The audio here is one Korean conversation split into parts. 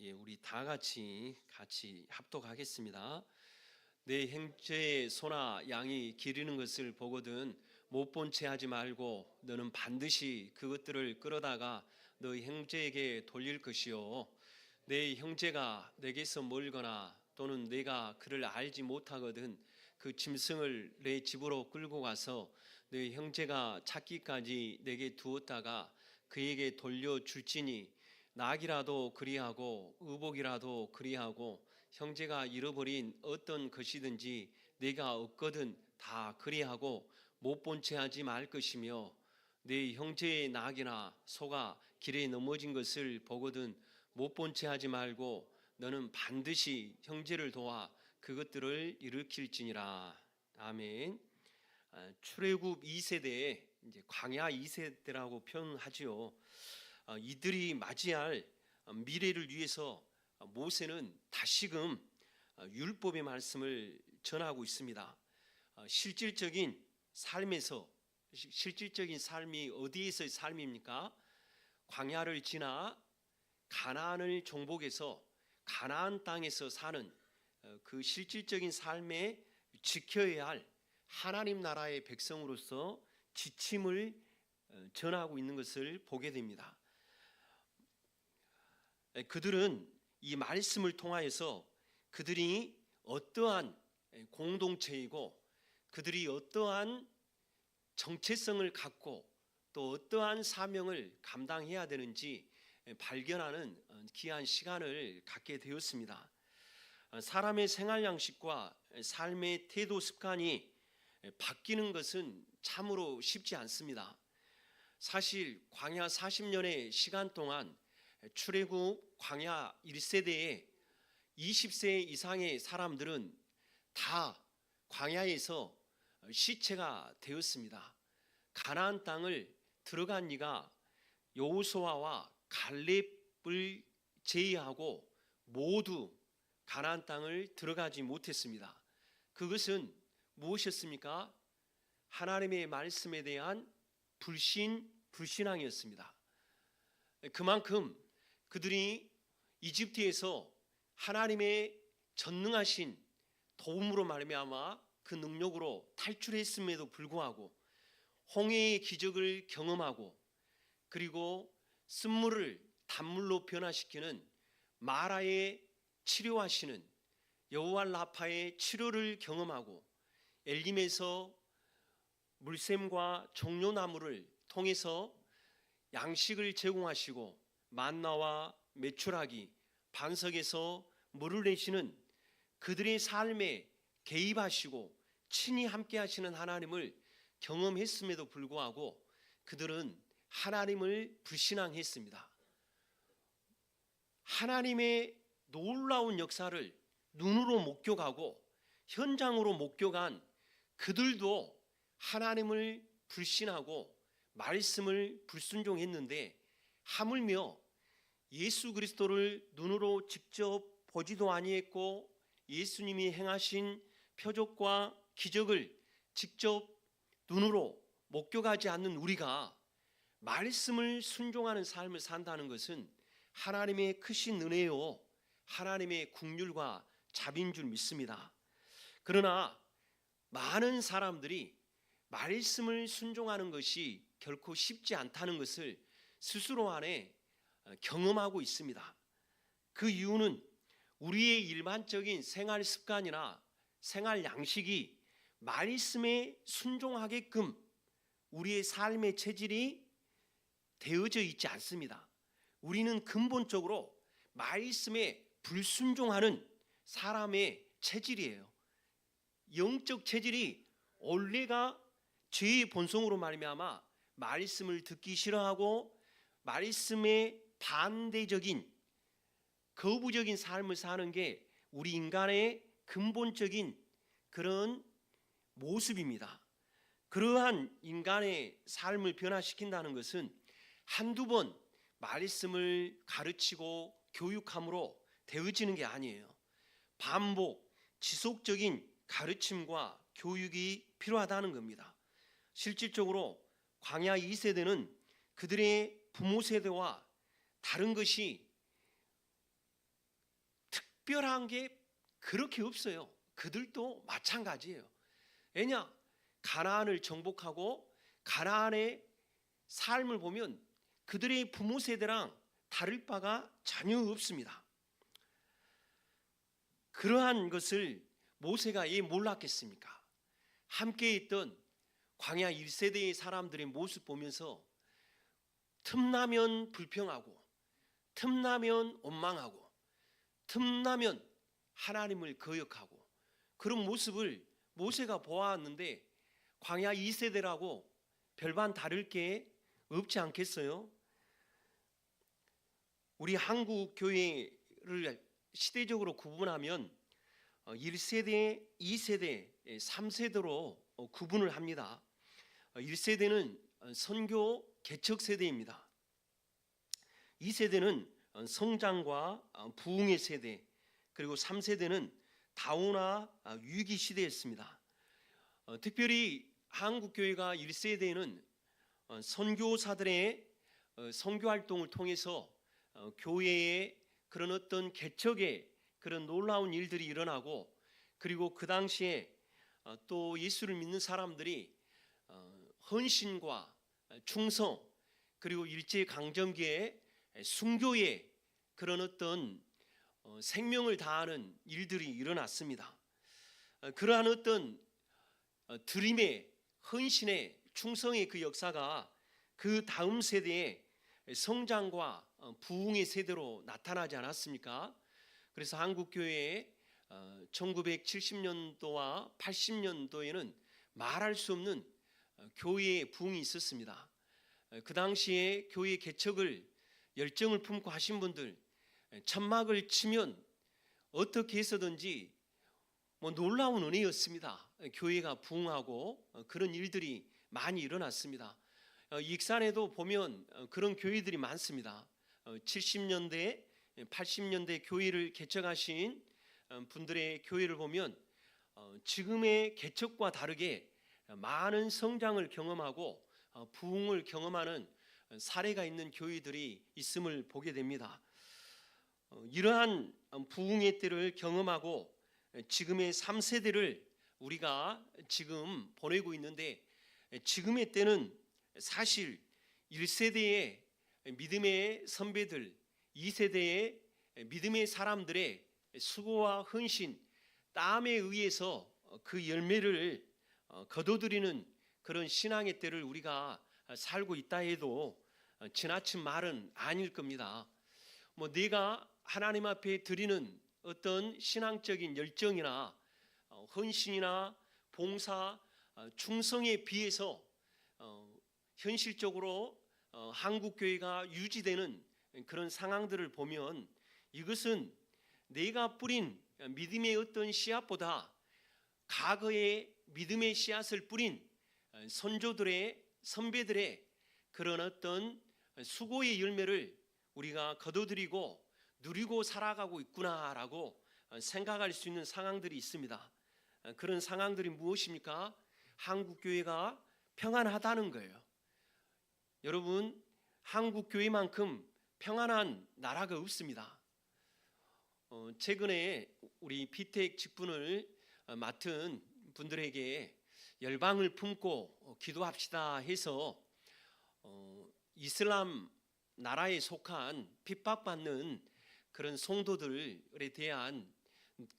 우리 다 같이 합독하겠습니다. 내 형제의 소나 양이 기르는 것을 보거든 못 본 채 하지 말고 너는 반드시 그것들을 끌어다가 너희 형제에게 돌릴 것이요, 내 형제가 내게서 멀거나 또는 내가 그를 알지 못하거든 그 짐승을 내 집으로 끌고 가서 너희 형제가 찾기까지 내게 두었다가 그에게 돌려줄지니, 낙이라도 그리하고 의복이라도 그리하고 형제가 잃어버린 어떤 것이든지 내가 얻거든 다 그리하고 못 본 채 하지 말 것이며, 내 형제의 낙이나 소가 길에 넘어진 것을 보거든 못 본 채 하지 말고 너는 반드시 형제를 도와 그것들을 일으킬지니라. 아멘. 출애굽 2세대에 이제 광야 2세대라고 표현하지요. 이들이 맞이할 미래를 위해서 모세는 다시금 율법의 말씀을 전하고 있습니다. 실질적인 삶이 어디에서의 삶입니까? 광야를 지나 가나안을 정복해서 가나안 땅에서 사는 그 실질적인 삶에 지켜야 할 하나님 나라의 백성으로서 지침을 전하고 있는 것을 보게 됩니다. 그들은 이 말씀을 통하여서 그들이 어떠한 공동체이고 그들이 어떠한 정체성을 갖고 또 어떠한 사명을 감당해야 되는지 발견하는 귀한 시간을 갖게 되었습니다. 사람의 생활 양식과 삶의 태도 습관이 바뀌는 것은 참으로 쉽지 않습니다. 사실 광야 40년의 시간 동안 출애굽 광야 1세대의 20세 이상의 사람들은 다 광야에서 시체가 되었습니다. 가나안 땅을 들어간 이가 여호수아와 갈렙을 제외하고 모두 가나안 땅을 들어가지 못했습니다. 그것은 무엇이었습니까? 하나님의 말씀에 대한 불신앙이었습니다. 그만큼 그들이 이집트에서 하나님의 전능하신 도움으로 말미암아 그 능력으로 탈출했음에도 불구하고 홍해의 기적을 경험하고 그리고 쓴물을 단물로 변화시키는 마라의 치료하시는 여호와 라파의 치료를 경험하고 엘림에서 물샘과 종려나무를 통해서 양식을 제공하시고 만나와 메추라기 반석에서 물을 내시는 그들의 삶에 개입하시고 친히 함께 하시는 하나님을 경험했음에도 불구하고 그들은 하나님을 불신앙했습니다. 하나님의 놀라운 역사를 눈으로 목격하고 현장으로 목격한 그들도 하나님을 불신하고 말씀을 불순종했는데, 하물며 예수 그리스도를 눈으로 직접 보지도 아니했고 예수님이 행하신 표적과 기적을 직접 눈으로 목격하지 않는 우리가 말씀을 순종하는 삶을 산다는 것은 하나님의 크신 은혜요 하나님의 긍휼과 자비인 줄 믿습니다. 그러나 많은 사람들이 말씀을 순종하는 것이 결코 쉽지 않다는 것을 스스로 안에 경험하고 있습니다. 그 이유는 우리의 일반적인 생활 습관이나 생활 양식이 말씀에 순종하게끔 우리의 삶의 체질이 되어져 있지 않습니다. 우리는 근본적으로 말씀에 불순종하는 사람의 체질이에요. 영적 체질이 원래가 죄의 본성으로 말미암아 말씀을 듣기 싫어하고 말씀에 반대적인 거부적인 삶을 사는 게 우리 인간의 근본적인 그런 모습입니다. 그러한 인간의 삶을 변화시킨다는 것은 한두 번 말씀을 가르치고 교육함으로 되어지는 게 아니에요. 반복, 지속적인 가르침과 교육이 필요하다는 겁니다. 실질적으로 광야 2세대는 그들의 부모 세대와 다른 것이 특별한 게 그렇게 없어요. 그들도 마찬가지예요. 왜냐? 가나안을 정복하고 가나안의 삶을 보면 그들의 부모 세대랑 다를 바가 전혀 없습니다. 그러한 것을 모세가 왜 몰랐겠습니까? 함께 있던 광야 1세대의 사람들의 모습 보면서 틈나면 불평하고 틈나면 원망하고 틈나면 하나님을 거역하고 그런 모습을 모세가 보았는데 광야 2세대라고 별반 다를 게 없지 않겠어요? 우리 한국 교회를 시대적으로 구분하면 1세대, 2세대, 3세대로 구분을 합니다. 1세대는 선교 개척 세대입니다. 2세대는 성장과 부흥의 세대, 그리고 3세대는 다우나 위기 시대였습니다. 특별히 한국교회가 1세대에는 선교사들의 선교 활동을 통해서 교회의 그런 어떤 개척의 그런 놀라운 일들이 일어나고, 그리고 그 당시에 또 예수를 믿는 사람들이 헌신과 충성, 그리고 일제강점기에 순교의 그런 어떤 생명을 다하는 일들이 일어났습니다. 그러한 어떤 드림의 헌신의 충성의 그 역사가 그 다음 세대의 성장과 부흥의 세대로 나타나지 않았습니까? 그래서 한국교회에 1970년도와 80년도에는 말할 수 없는 교회의 부흥이 있었습니다. 그 당시에 교회 개척을 열정을 품고 하신 분들, 천막을 치면 어떻게 해서든지 놀라운 은혜였습니다. 교회가 부흥하고 그런 일들이 많이 일어났습니다. 익산에도 보면 그런 교회들이 많습니다. 70년대, 80년대 교회를 개척하신 분들의 교회를 보면 지금의 개척과 다르게 많은 성장을 경험하고 부흥을 경험하는 사례가 있는 교회들이 있음을 보게 됩니다. 이러한 부흥의 때를 경험하고 지금의 3세대를 우리가 지금 보내고 있는데, 지금의 때는 사실 1세대의 믿음의 선배들, 2세대의 믿음의 사람들의 수고와 헌신, 땀에 의해서 그 열매를 거둬들이는 그런 신앙의 때를 우리가 살고 있다 해도 지나친 말은 아닐 겁니다. 내가 하나님 앞에 드리는 어떤 신앙적인 열정이나 헌신이나 봉사, 충성에 비해서 현실적으로 한국교회가 유지되는 그런 상황들을 보면 이것은 내가 뿌린 믿음의 어떤 씨앗보다 과거의 믿음의 씨앗을 뿌린 선조들의 선배들의 그런 어떤 수고의 열매를 우리가 거둬들이고 누리고 살아가고 있구나라고 생각할 수 있는 상황들이 있습니다. 그런 상황들이 무엇입니까? 한국교회가 평안하다는 거예요. 여러분, 한국교회만큼 평안한 나라가 없습니다. 최근에 우리 비택 직분을 맡은 분들에게 열방을 품고 기도합시다 해서 이슬람 나라에 속한 핍박받는 그런 성도들에 대한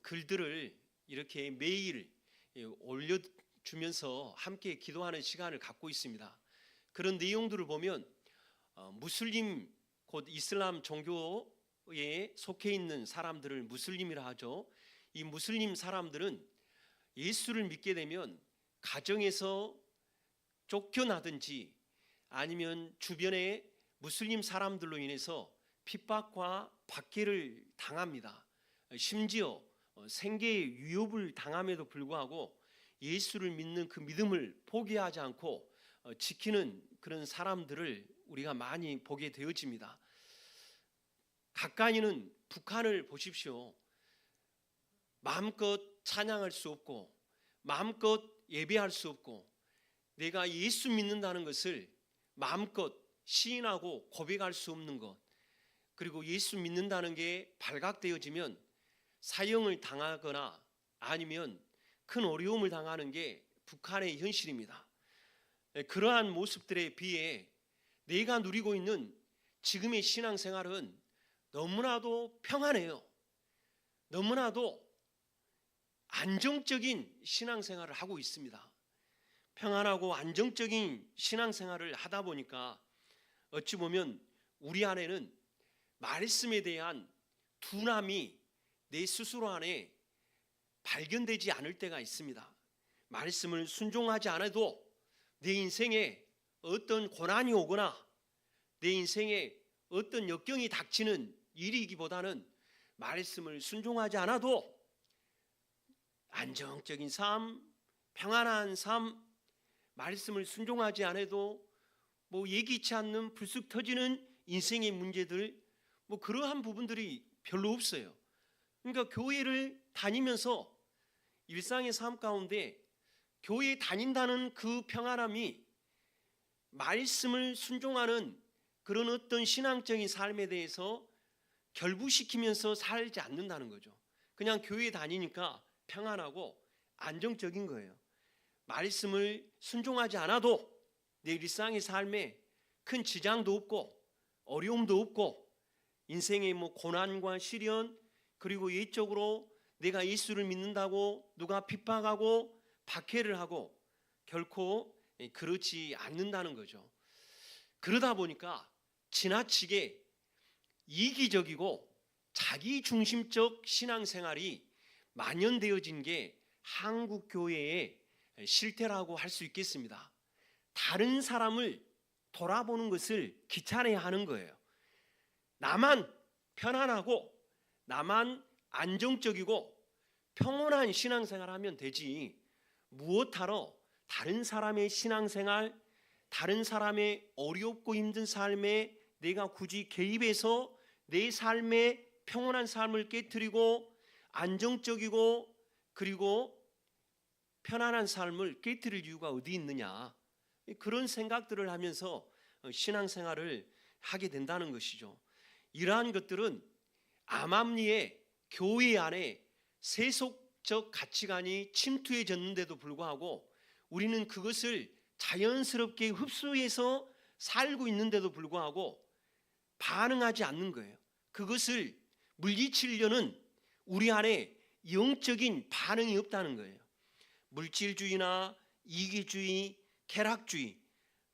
글들을 이렇게 매일 올려주면서 함께 기도하는 시간을 갖고 있습니다. 그런 내용들을 보면 무슬림, 곧 이슬람 종교에 속해 있는 사람들을 무슬림이라 하죠. 이 무슬림 사람들은 예수를 믿게 되면 가정에서 쫓겨나든지 아니면 주변에 무슬림 사람들로 인해서 핍박과 박해를 당합니다. 심지어 생계의 위협을 당함에도 불구하고 예수를 믿는 그 믿음을 포기하지 않고 지키는 그런 사람들을 우리가 많이 보게 되어집니다. 가까이는 북한을 보십시오. 마음껏 찬양할 수 없고 마음껏 예배할 수 없고 내가 예수 믿는다는 것을 마음껏 시인하고 고백할 수 없는 것, 그리고 예수 믿는다는 게 발각되어지면 사형을 당하거나 아니면 큰 어려움을 당하는 게 북한의 현실입니다. 그러한 모습들에 비해 내가 누리고 있는 지금의 신앙생활은 너무나도 평안해요. 너무나도 안정적인 신앙생활을 하고 있습니다. 평안하고 안정적인 신앙생활을 하다 보니까 어찌 보면 우리 안에는 말씀에 대한 둔함이 내 스스로 안에 발견되지 않을 때가 있습니다. 말씀을 순종하지 않아도 내 인생에 어떤 고난이 오거나 내 인생에 어떤 역경이 닥치는 일이기보다는 말씀을 순종하지 않아도 안정적인 삶, 평안한 삶, 말씀을 순종하지 않아도 예기치 않는 불쑥 터지는 인생의 문제들, 그러한 부분들이 별로 없어요. 그러니까 교회를 다니면서 일상의 삶 가운데 교회에 다닌다는 그 평안함이 말씀을 순종하는 그런 어떤 신앙적인 삶에 대해서 결부시키면서 살지 않는다는 거죠. 그냥 교회에 다니니까 평안하고 안정적인 거예요. 말씀을 순종하지 않아도 내 일상의 삶에 큰 지장도 없고 어려움도 없고 인생의 고난과 시련, 그리고 예적으로 내가 예수를 믿는다고 누가 핍박하고 박해를 하고 결코 그렇지 않는다는 거죠. 그러다 보니까 지나치게 이기적이고 자기중심적 신앙생활이 만연되어진 게 한국 교회의 실태라고 할 수 있겠습니다. 다른 사람을 돌아보는 것을 귀찮아하는 거예요. 나만 편안하고 나만 안정적이고 평온한 신앙생활 하면 되지, 무엇하러 다른 사람의 신앙생활, 다른 사람의 어렵고 힘든 삶에 내가 굳이 개입해서 내 삶의 평온한 삶을 깨트리고 안정적이고 그리고 편안한 삶을 깨트릴 이유가 어디 있느냐, 그런 생각들을 하면서 신앙생활을 하게 된다는 것이죠. 이러한 것들은 암암리에 교회 안에 세속적 가치관이 침투해졌는데도 불구하고 우리는 그것을 자연스럽게 흡수해서 살고 있는데도 불구하고 반응하지 않는 거예요. 그것을 물리치려는 우리 안에 영적인 반응이 없다는 거예요. 물질주의나 이기주의, 쾌락주의,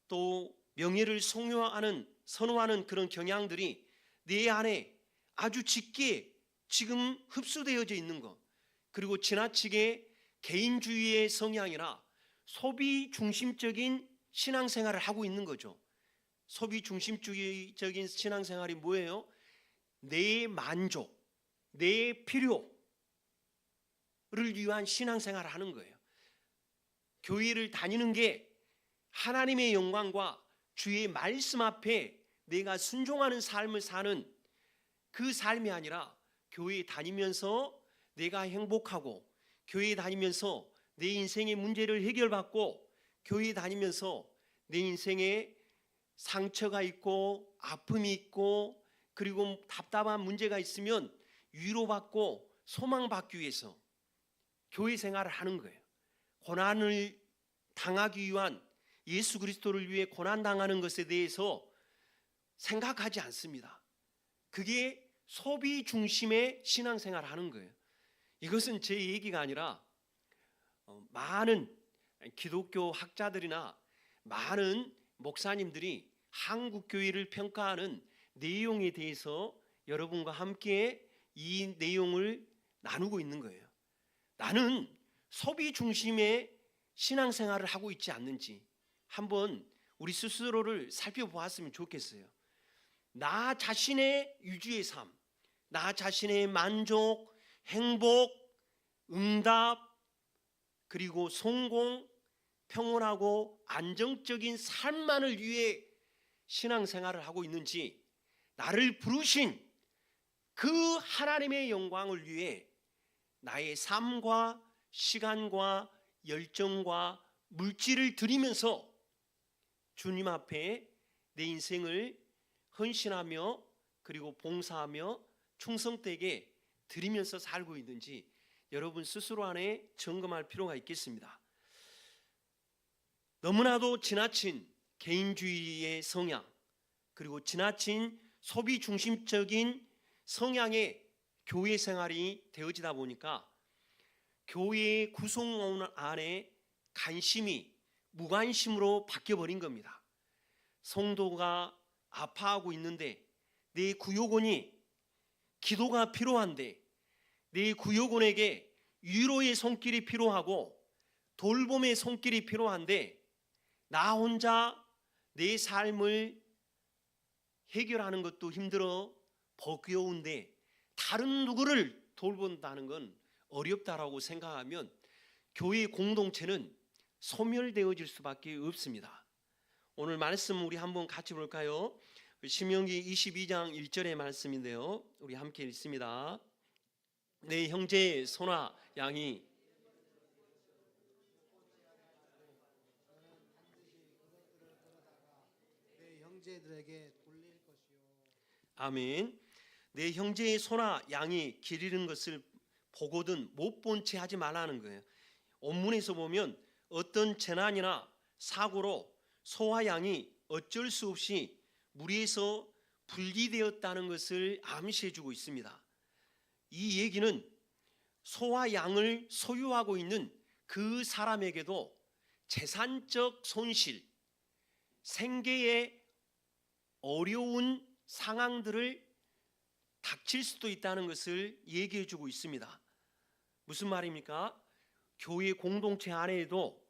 또 명예를 선호하는 그런 경향들이 내 안에 아주 짙게 지금 흡수되어져 있는 것, 그리고 지나치게 개인주의의 성향이나 소비 중심적인 신앙생활을 하고 있는 거죠. 소비 중심주의적인 신앙생활이 뭐예요? 내 만족, 내 필요를 위한 신앙생활을 하는 거예요. 교회를 다니는 게 하나님의 영광과 주의 말씀 앞에 내가 순종하는 삶을 사는 그 삶이 아니라 교회에 다니면서 내가 행복하고, 교회에 다니면서 내 인생의 문제를 해결받고, 교회에 다니면서 내 인생에 상처가 있고 아픔이 있고 그리고 답답한 문제가 있으면 위로받고 소망받기 위해서 교회 생활을 하는 거예요. 고난을 당하기 위한, 예수 그리스도를 위해 고난당하는 것에 대해서 생각하지 않습니다. 그게 소비 중심의 신앙생활을 하는 거예요. 이것은 제 얘기가 아니라 많은 기독교 학자들이나 많은 목사님들이 한국 교회를 평가하는 내용에 대해서 여러분과 함께 이 내용을 나누고 있는 거예요. 나는 소비 중심의 신앙생활을 하고 있지 않는지 한번 우리 스스로를 살펴보았으면 좋겠어요. 나 자신의 유지의 삶, 나 자신의 만족, 행복, 응답, 그리고 성공, 평온하고 안정적인 삶만을 위해 신앙생활을 하고 있는지, 나를 부르신 그 하나님의 영광을 위해 나의 삶과 시간과 열정과 물질을 드리면서 주님 앞에 내 인생을 헌신하며 그리고 봉사하며 충성되게 드리면서 살고 있는지 여러분 스스로 안에 점검할 필요가 있겠습니다. 너무나도 지나친 개인주의의 성향, 그리고 지나친 소비 중심적인 성향의 교회 생활이 되어지다 보니까 교회의 구성원 안에 관심이 무관심으로 바뀌어버린 겁니다. 성도가 아파하고 있는데 내 구역원이 기도가 필요한데 내 구역원에게 위로의 손길이 필요하고 돌봄의 손길이 필요한데 나 혼자 내 삶을 해결하는 것도 힘들어 버거운데 다른 누구를 돌본다는 건 어렵다라고 생각하면 교회 공동체는 소멸되어질 수밖에 없습니다. 오늘 말씀 우리 한번 같이 볼까요? 신명기 22장 1절의 말씀인데요, 우리 함께 읽습니다. 내 형제의 소나 양이 내 형제들에게 돌릴 것이요. 아멘. 내 형제의 소나 양이 길 잃은 것을 보거든 못 본 채 하지 말라는 거예요. 원문에서 보면 어떤 재난이나 사고로 소와 양이 어쩔 수 없이 무리에서 분리되었다는 것을 암시해 주고 있습니다. 이 얘기는 소와 양을 소유하고 있는 그 사람에게도 재산적 손실, 생계의 어려운 상황들을 닥칠 수도 있다는 것을 얘기해 주고 있습니다. 무슨 말입니까? 교회 공동체 안에도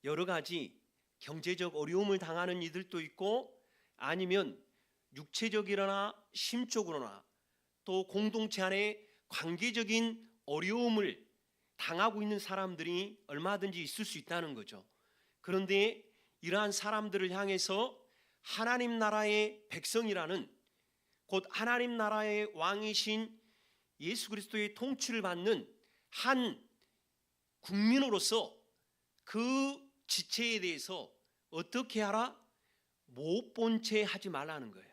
여러 가지 경제적 어려움을 당하는 이들도 있고 아니면 육체적이거나 심적으로나 또 공동체 안에 관계적인 어려움을 당하고 있는 사람들이 얼마든지 있을 수 있다는 거죠. 그런데 이러한 사람들을 향해서 하나님 나라의 백성이라는, 곧 하나님 나라의 왕이신 예수 그리스도의 통치를 받는 한 국민으로서 그 지체에 대해서 어떻게 하라? 못 본 채 하지 말라는 거예요.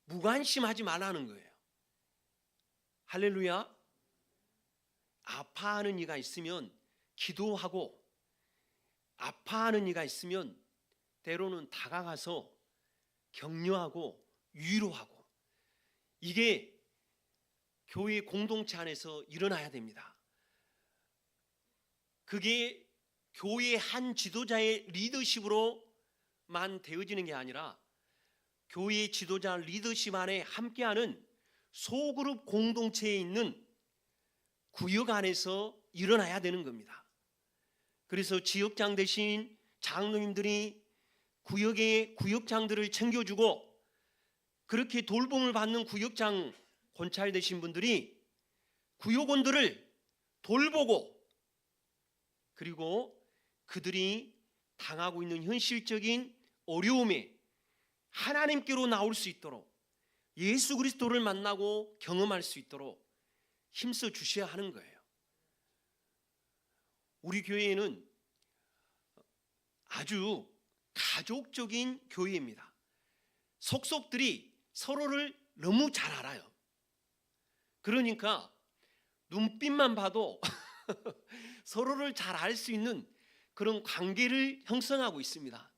무관심하지 말라는 거예요. 할렐루야. 아파하는 이가 있으면 기도하고, 아파하는 이가 있으면 때로는 다가가서 격려하고 위로하고, 이게 교회 공동체 안에서 일어나야 됩니다. 그게 교회 한 지도자의 리더십으로만 되어지는 게 아니라 교회 지도자 리더십 안에 함께하는 소그룹 공동체에 있는 구역 안에서 일어나야 되는 겁니다. 그래서 지역장 대신 장로님들이 구역의 구역장들을 챙겨주고, 그렇게 돌봄을 받는 구역장 권찰 되신 분들이 구역원들을 돌보고, 그리고 그들이 당하고 있는 현실적인 어려움에 하나님께로 나올 수 있도록, 예수 그리스도를 만나고 경험할 수 있도록 힘써 주셔야 하는 거예요. 우리 교회는 아주 가족적인 교회입니다. 속속들이 서로를 너무 잘 알아요. 그러니까 눈빛만 봐도 서로를 잘 알 수 있는 그런 관계를 형성하고 있습니다.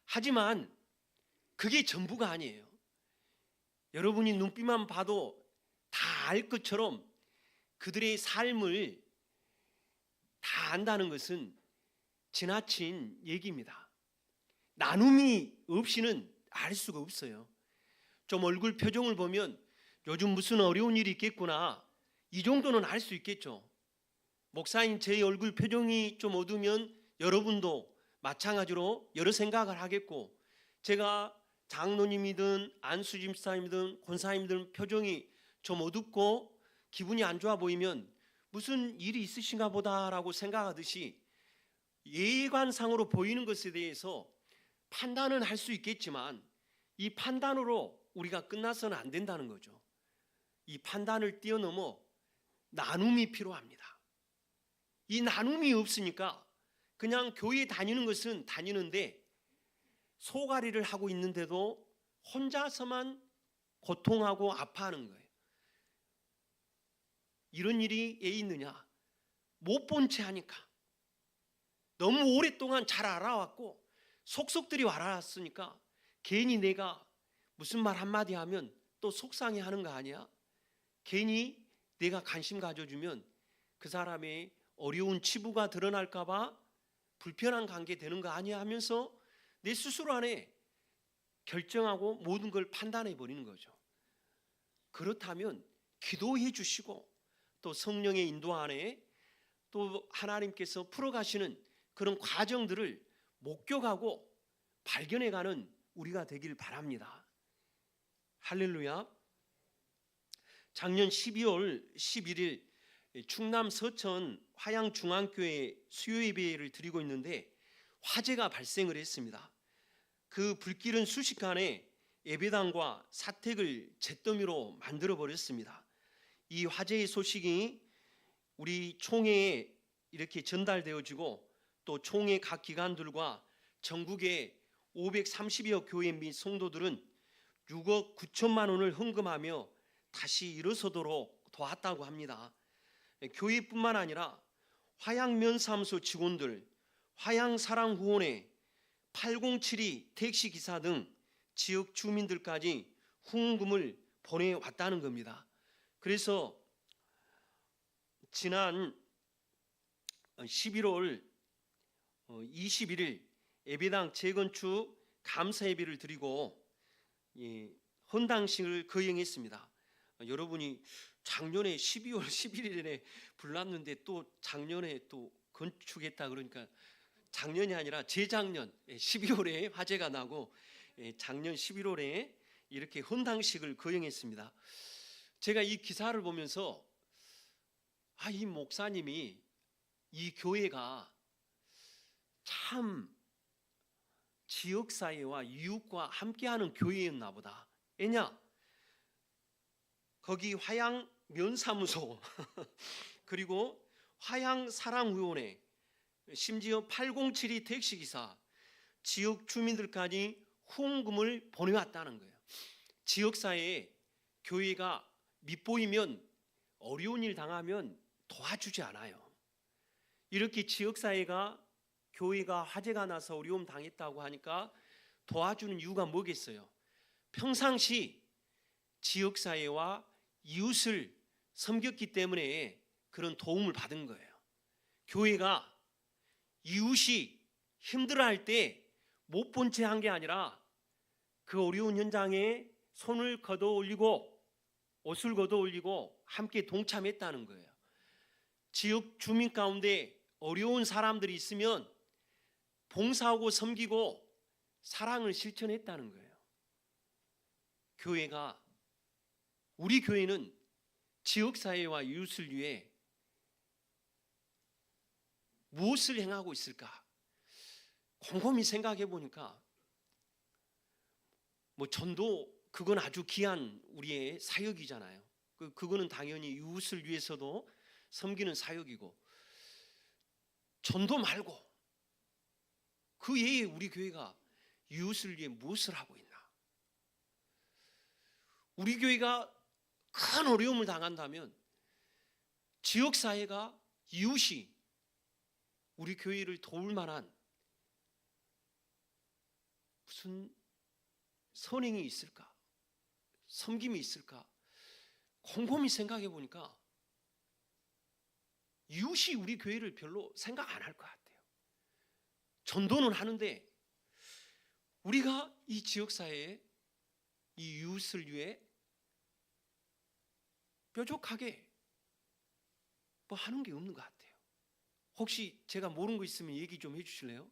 하지만 그게 전부가 아니에요. 여러분이 눈빛만 봐도 다 알 것처럼 그들의 삶을 다 안다는 것은 지나친 얘기입니다. 나눔이 없이는 알 수가 없어요. 좀 얼굴 표정을 보면 요즘 무슨 어려운 일이 있겠구나, 이 정도는 알 수 있겠죠. 목사님 제 얼굴 표정이 좀 어두우면 여러분도 마찬가지로 여러 생각을 하겠고, 제가 장로님이든 안수집사님이든 권사님들 표정이 좀 어둡고 기분이 안 좋아 보이면 무슨 일이 있으신가 보다라고 생각하듯이 예관상으로 보이는 것에 대해서 판단은 할 수 있겠지만 이 판단으로 우리가 끝나서는 안 된다는 거죠. 이 판단을 뛰어넘어 나눔이 필요합니다. 이 나눔이 없으니까 그냥 교회 다니는 것은 다니는데 소가리를 하고 있는데도 혼자서만 고통하고 아파하는 거예요. 이런 일이 왜 있느냐? 못 본 채 하니까. 너무 오랫동안 잘 알아왔고 속속들이 알아왔으니까 괜히 내가 무슨 말 한마디 하면 또 속상해하는 거 아니야? 괜히 내가 관심 가져주면 그 사람의 어려운 치부가 드러날까 봐 불편한 관계 되는 거 아니야 하면서 내 스스로 안에 결정하고 모든 걸 판단해 버리는 거죠. 그렇다면 기도해 주시고 또 성령의 인도 안에 또 하나님께서 풀어가시는 그런 과정들을 목격하고 발견해가는 우리가 되길 바랍니다. 할렐루야. 작년 12월 11일 충남 서천 화양중앙교회 수요예배를 드리고 있는데 화재가 발생을 했습니다. 그 불길은 순식간에 예배당과 사택을 잿더미로 만들어 버렸습니다. 이 화재의 소식이 우리 총회에 이렇게 전달되어지고 또 총회 각 기관들과 전국의 530여 교회 및 성도들은 6억 9천만 원을 헌금하며 다시 일어서도록 도왔다고 합니다. 교회뿐만 아니라 화양면사무소 직원들, 화양사랑후원회, 8072 택시기사 등 지역 주민들까지 후원금을 보내왔다는 겁니다. 그래서 지난 11월 21일 예배당 재건축 감사예배를 드리고 헌당식을 거행했습니다. 여러분이 작년에 12월 11일에 불났는데 또 작년에 또 건축했다 그러니까 작년이 아니라 재작년 12월에 화재가 나고 작년 11월에 이렇게 헌당식을 거행했습니다. 제가 이 기사를 보면서 이 목사님이 이 교회가 참 지역사회와 이웃과 함께하는 교회였나 보다. 왜냐? 거기 화양면사무소 그리고 화양사랑후원회 심지어 8072 택시기사 지역 주민들까지 후원금을 보내왔다는 거예요. 지역사회에 교회가 밑보이면 어려운 일 당하면 도와주지 않아요. 이렇게 지역사회가 교회가 화재가 나서 어려움 당했다고 하니까 도와주는 이유가 뭐겠어요? 평상시 지역사회와 이웃을 섬겼기 때문에 그런 도움을 받은 거예요. 교회가 이웃이 힘들어할 때 못 본 채 한 게 아니라 그 어려운 현장에 손을 걷어 올리고 옷을 걷어 올리고 함께 동참했다는 거예요. 지역 주민 가운데 어려운 사람들이 있으면 봉사하고 섬기고 사랑을 실천했다는 거예요. 교회가 우리 교회는 지역사회와 이웃을 위해 무엇을 행하고 있을까? 곰곰이 생각해 보니까 전도 그건 아주 귀한 우리의 사역이잖아요. 그거는 당연히 이웃을 위해서도 섬기는 사역이고 전도 말고 그 외에 우리 교회가 이웃을 위해 무엇을 하고 있나? 우리 교회가 큰 어려움을 당한다면 지역사회가 이웃이 우리 교회를 도울 만한 무슨 선행이 있을까? 섬김이 있을까? 곰곰이 생각해 보니까 이웃이 우리 교회를 별로 생각 안 할 것 같아요. 전도는 하는데 우리가 이 지역사회에 이 이웃을 위해 뾰족하게 하는 게 없는 것 같아요. 혹시 제가 모르는 거 있으면 얘기 좀 해주실래요?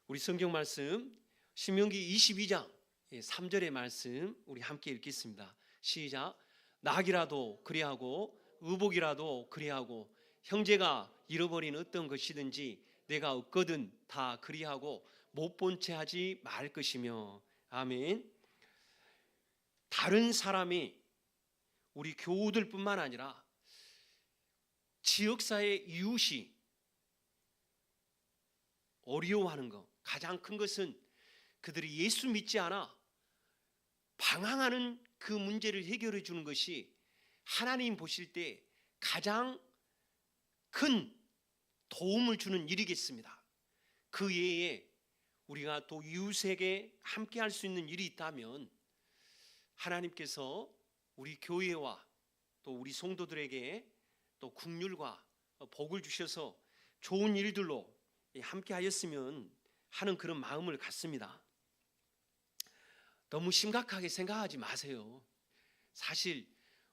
우리 성경 말씀 신명기 22장 3절의 말씀 우리 함께 읽겠습니다. 시작. 낙이라도 그리하고 의복이라도 그리하고 형제가 잃어버린 어떤 것이든지 내가 얻거든 다 그리하고 못 본 채 하지 말 것이며. 아멘. 다른 사람이 우리 교우들뿐만 아니라 지역사회 이웃이 어려워하는 것, 가장 큰 것은 그들이 예수 믿지 않아 방황하는 그 문제를 해결해 주는 것이 하나님 보실 때 가장 큰 도움을 주는 일이겠습니다. 그 외에 우리가 또 이웃에게 함께 할 수 있는 일이 있다면 하나님께서 우리 교회와 또 우리 성도들에게 또 긍휼과 복을 주셔서 좋은 일들로 함께 하였으면 하는 그런 마음을 갖습니다. 너무 심각하게 생각하지 마세요. 사실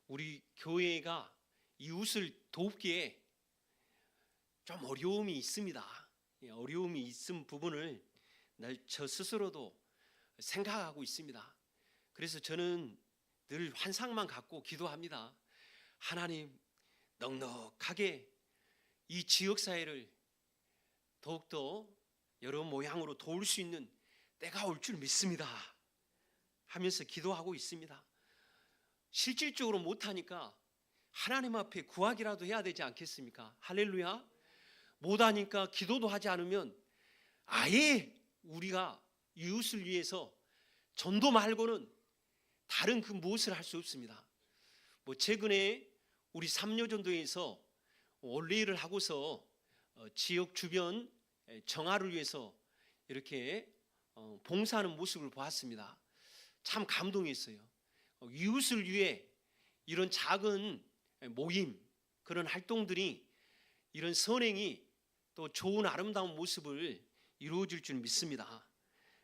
우리 교회가 이웃을 돕기에 좀 어려움이 있습니다. 어려움이 있은 부분을 저 스스로도 생각하고 있습니다. 그래서 저는 늘 환상만 갖고 기도합니다. 하나님, 넉넉하게 이 지역사회를 더욱더 여러 모양으로 도울 수 있는 때가 올 줄 믿습니다 하면서 기도하고 있습니다. 실질적으로 못하니까 하나님 앞에 구하기라도 해야 되지 않겠습니까? 할렐루야. 못하니까 기도도 하지 않으면 아예 우리가 이웃을 위해서 전도 말고는 다른 그 무엇을 할 수 없습니다. 최근에 우리 삼여전도에서 원래일을 하고서 지역 주변 정화를 위해서 이렇게 봉사하는 모습을 보았습니다. 참 감동했어요. 이웃을 위해 이런 작은 모임, 그런 활동들이, 이런 선행이 또 좋은 아름다운 모습을 이루어질 줄 믿습니다.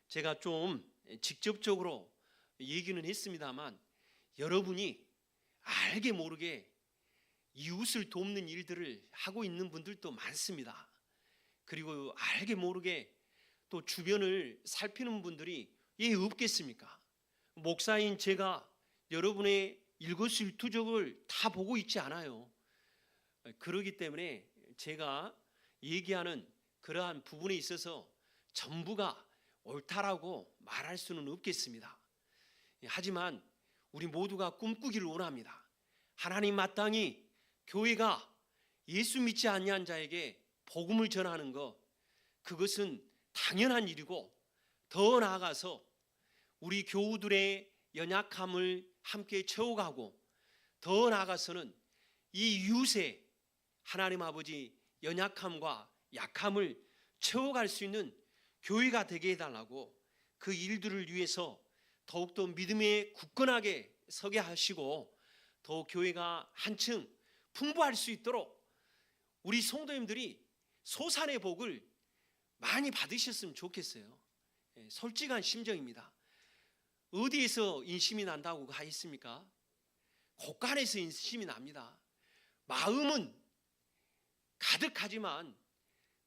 제가 좀 직접적으로 얘기는 했습니다만 여러분이 알게 모르게 이웃을 돕는 일들을 하고 있는 분들도 많습니다. 그리고 알게 모르게 또 주변을 살피는 분들이 왜 없겠습니까? 목사인 제가 여러분의 일거수일투족을 다 보고 있지 않아요. 그렇기 때문에 제가 얘기하는 그러한 부분에 있어서 전부가 옳다라고 말할 수는 없겠습니다. 하지만 우리 모두가 꿈꾸기를 원합니다. 하나님 마땅히 교회가 예수 믿지 아니한 자에게 복음을 전하는 것, 그것은 당연한 일이고, 더 나아가서 우리 교우들의 연약함을 함께 채워가고, 더 나아가서는 이 이웃의 하나님 아버지 연약함과 약함을 채워갈 수 있는 교회가 되게 해달라고, 그 일들을 위해서 더욱더 믿음에 굳건하게 서게 하시고 더 교회가 한층 풍부할 수 있도록 우리 성도님들이 소산의 복을 많이 받으셨으면 좋겠어요. 솔직한 심정입니다. 어디에서 인심이 난다고 하였습니까? 곳간에서 인심이 납니다. 마음은 가득하지만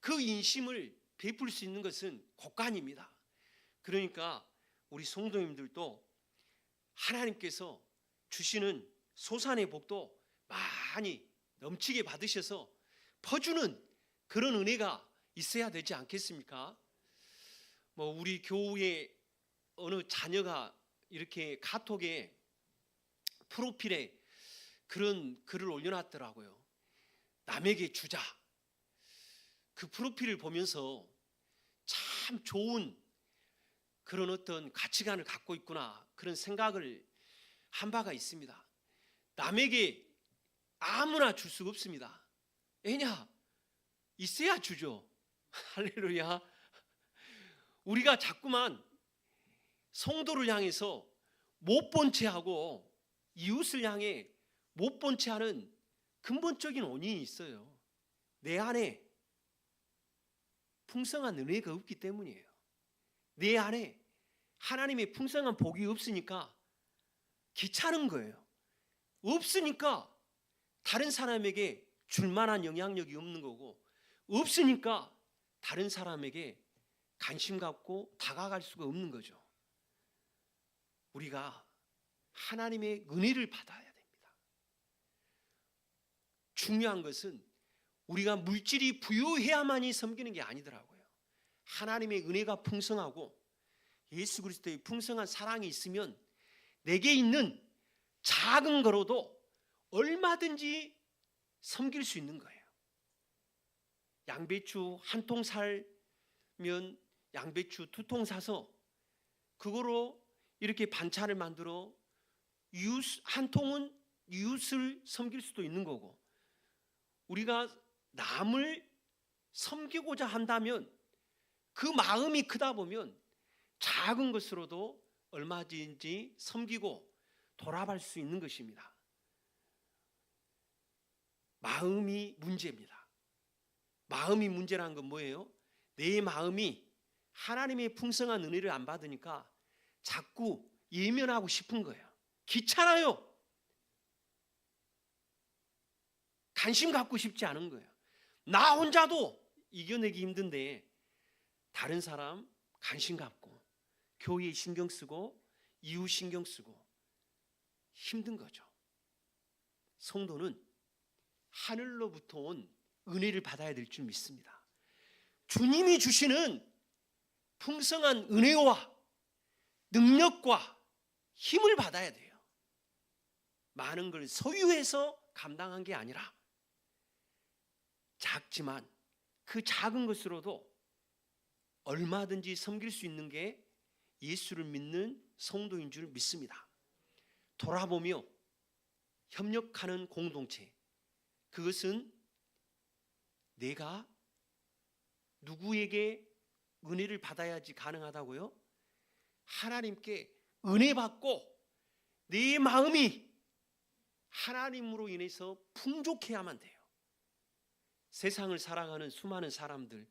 그 인심을 베풀 수 있는 것은 곳간입니다. 그러니까 우리 성도님들도 하나님께서 주시는 소산의 복도 많이 넘치게 받으셔서 퍼주는 그런 은혜가 있어야 되지 않겠습니까? 우리 교우의 어느 자녀가 이렇게 카톡에 프로필에 그런 글을 올려놨더라고요. 남에게 주자. 그 프로필을 보면서 참 좋은 그런 어떤 가치관을 갖고 있구나, 그런 생각을 한 바가 있습니다. 남에게 아무나 줄 수가 없습니다. 왜냐? 있어야 주죠. 할렐루야. 우리가 자꾸만 성도를 향해서 못 본 채하고 이웃을 향해 못 본 채하는 근본적인 원인이 있어요. 내 안에 풍성한 은혜가 없기 때문이에요. 내 안에 하나님의 풍성한 복이 없으니까 귀찮은 거예요. 없으니까 다른 사람에게 줄 만한 영향력이 없는 거고, 없으니까 다른 사람에게 관심 갖고 다가갈 수가 없는 거죠. 우리가 하나님의 은혜를 받아야 됩니다. 중요한 것은 우리가 물질이 부유해야만이 섬기는 게 아니더라고요. 하나님의 은혜가 풍성하고 예수 그리스도의 풍성한 사랑이 있으면 내게 있는 작은 거로도 얼마든지 섬길 수 있는 거예요. 양배추 한 통 살 양배추 2통 사서 그거로 이렇게 반찬을 만들어 한 통은 이웃을 섬길 수도 있는 거고, 우리가 남을 섬기고자 한다면 그 마음이 크다 보면 작은 것으로도 얼마든지 섬기고 돌아갈 수 있는 것입니다. 마음이 문제입니다. 마음이 문제라는 건 뭐예요? 내 마음이 하나님의 풍성한 은혜를 안 받으니까 자꾸 예면하고 싶은 거예요. 귀찮아요. 관심 갖고 싶지 않은 거예요. 나 혼자도 이겨내기 힘든데 다른 사람 관심 갖고 교회에 신경 쓰고 이웃 신경 쓰고 힘든 거죠. 성도는 하늘로부터 온 은혜를 받아야 될 줄 믿습니다. 주님이 주시는 풍성한 은혜와 능력과 힘을 받아야 돼요. 많은 걸 소유해서 감당한 게 아니라 작지만 그 작은 것으로도 얼마든지 섬길 수 있는 게 예수를 믿는 성도인 줄 믿습니다. 돌아보며 협력하는 공동체, 그것은 내가 누구에게 은혜를 받아야지 가능하다고요? 하나님께 은혜 받고 내 마음이 하나님으로 인해서 풍족해야만 돼요. 세상을 살아가는 수많은 사람들,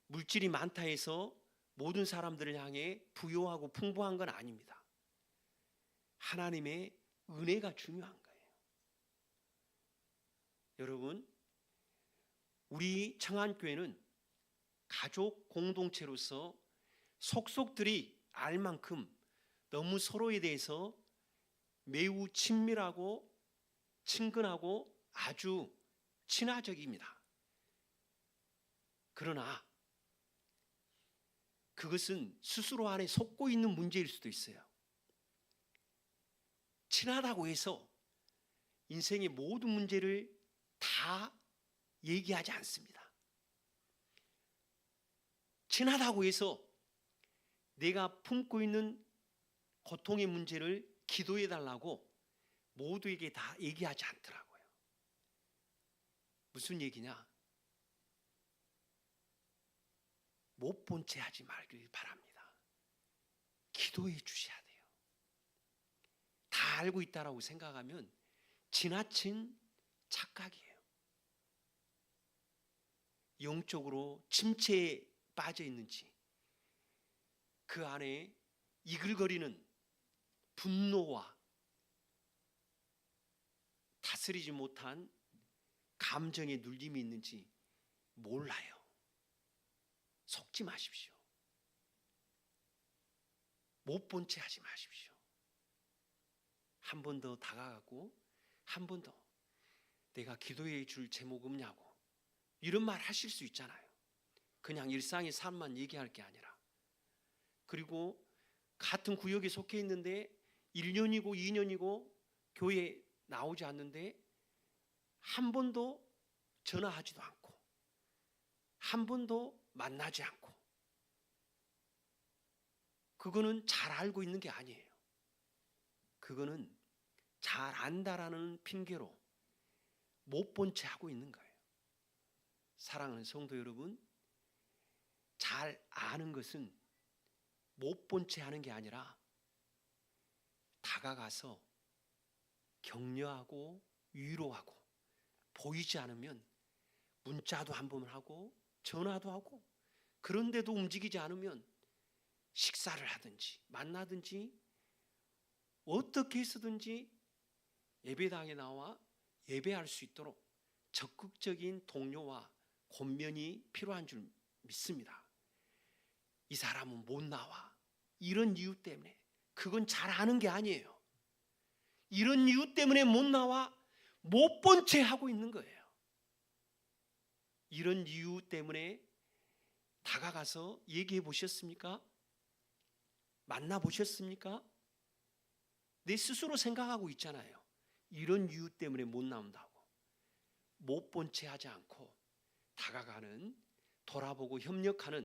물질이 많다 해서 모든 사람들을 향해 부유하고 풍부한 건 아닙니다. 하나님의 은혜가 중요한 거예요. 여러분, 우리 청안교회는 가족 공동체로서 속속들이 알 만큼 너무 서로에 대해서 매우 친밀하고 친근하고 아주 친화적입니다. 그러나 그것은 스스로 안에 속고 있는 문제일 수도 있어요. 친하다고 해서 인생의 모든 문제를 다 얘기하지 않습니다. 친하다고 해서 내가 품고 있는 고통의 문제를 기도해 달라고 모두에게 다 얘기하지 않더라고요. 무슨 얘기냐? 못 본 채 하지 말길 바랍니다. 기도해 주셔야 돼요. 다 알고 있다라고 생각하면 지나친 착각이에요. 영적으로 침체에 빠져 있는지, 그 안에 이글거리는 분노와 다스리지 못한 감정의 눌림이 있는지 몰라요. 속지 마십시오. 못 본 채 하지 마십시오. 한 번 더 다가가고 한 번 더 내가 기도해 줄 제목 없냐고 이런 말 하실 수 있잖아요. 그냥 일상의 삶만 얘기할 게 아니라. 그리고 같은 구역에 속해 있는데 1년이고 2년이고 교회에 나오지 않는데 한 번도 전화하지도 않고 한 번도 만나지 않고, 그거는 잘 알고 있는 게 아니에요. 그거는 잘 안다라는 핑계로 못 본 채 하고 있는 거예요. 사랑하는 성도 여러분, 잘 아는 것은 못 본 채 하는 게 아니라 다가가서 격려하고 위로하고, 보이지 않으면 문자도 한 번 하고 전화도 하고, 그런데도 움직이지 않으면 식사를 하든지 만나든지 어떻게 해서든지 예배당에 나와 예배할 수 있도록 적극적인 동료와 권면이 필요한 줄 믿습니다. 이 사람은 못 나와, 이런 이유 때문에. 그건 잘 아는 게 아니에요. 이런 이유 때문에 못 나와 못 본 채 하고 있는 거예요. 이런 이유 때문에 다가가서 얘기해 보셨습니까? 만나 보셨습니까? 내 스스로 생각하고 있잖아요. 이런 이유 때문에 못 나온다고. 못 본 채 하지 않고 다가가는, 돌아보고 협력하는